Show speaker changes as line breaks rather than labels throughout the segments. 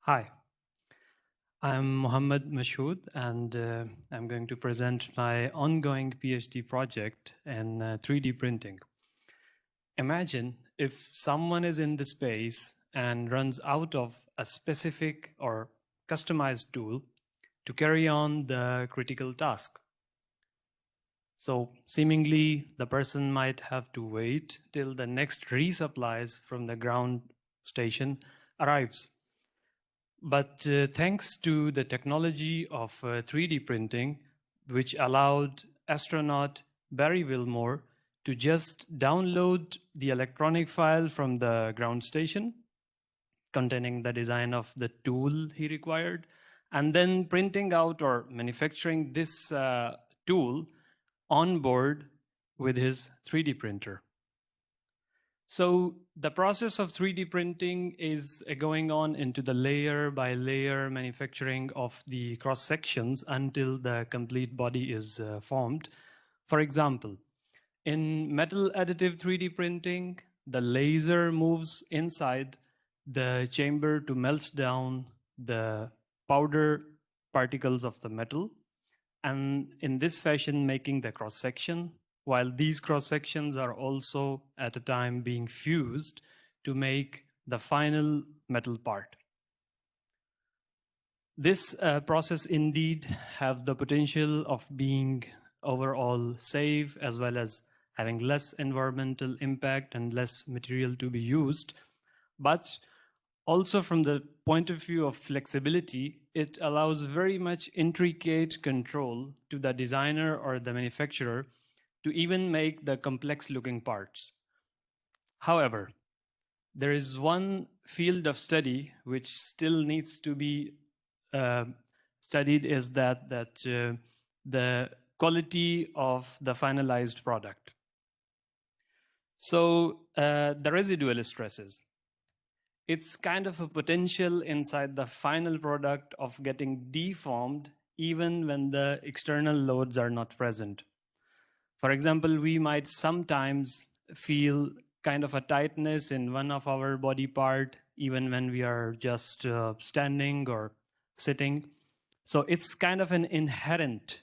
Hi, I'm Mohammed Masshood, and I'm going to present my ongoing PhD project in 3D printing. Imagine if someone is in the space and runs out of a specific or customized tool to carry on the critical task. So seemingly the person might have to wait till the next resupplies from the ground station arrives. But thanks to the technology of 3D printing, which allowed astronaut Barry Wilmore to just download the electronic file from the ground station containing the design of the tool he required, and then printing out or manufacturing this tool on board with his 3D printer. So the process of 3D printing is going on into the layer by layer manufacturing of the cross sections until the complete body is formed. For example, in metal additive 3D printing, the laser moves inside the chamber to melt down the powder particles of the metal, and in this fashion making the cross section, while these cross sections are also at a time being fused to make the final metal part. This process indeed have the potential of being overall safe, as well as having less environmental impact and less material to be used. But also from the point of view of flexibility, it allows very much intricate control to the designer or the manufacturer to even make the complex looking parts. However, there is one field of study which still needs to be studied, is that the quality of the finalized product. So the residual stresses. It's kind of a potential inside the final product of getting deformed even when the external loads are not present. For example, we might sometimes feel kind of a tightness in one of our body part, even when we are just standing or sitting. So it's kind of an inherent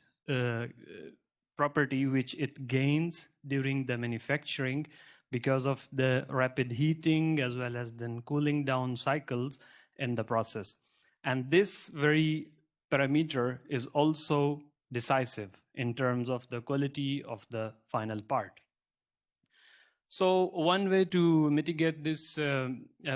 property which it gains during the manufacturing because of the rapid heating as well as then cooling down cycles in the process. And this very parameter is also decisive in terms of the quality of the final part. So one way to mitigate this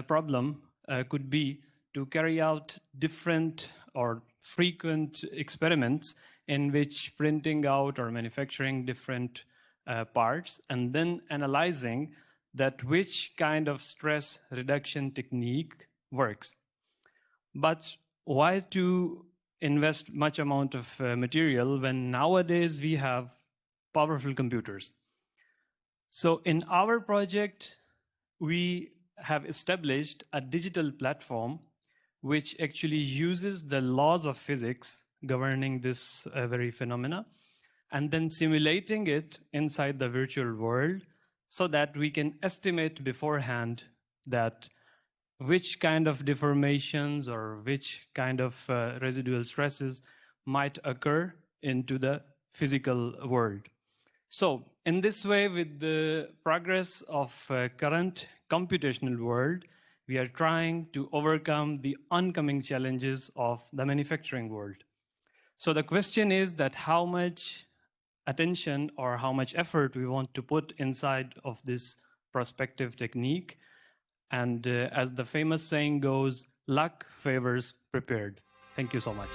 problem could be to carry out different or frequent experiments in which printing out or manufacturing different parts and then analyzing that which kind of stress reduction technique works. But why to invest much amount of material when nowadays we have powerful computers? So in our project, we have established a digital platform which actually uses the laws of physics governing this very phenomena, and then simulating it inside the virtual world so that we can estimate beforehand that which kind of deformations or which kind of residual stresses might occur into the physical world. So in this way, with the progress of current computational world, we are trying to overcome the oncoming challenges of the manufacturing world. So the question is that how much attention or how much effort we want to put inside of this prospective technique. And as the famous saying goes, luck favors prepared. Thank you so much.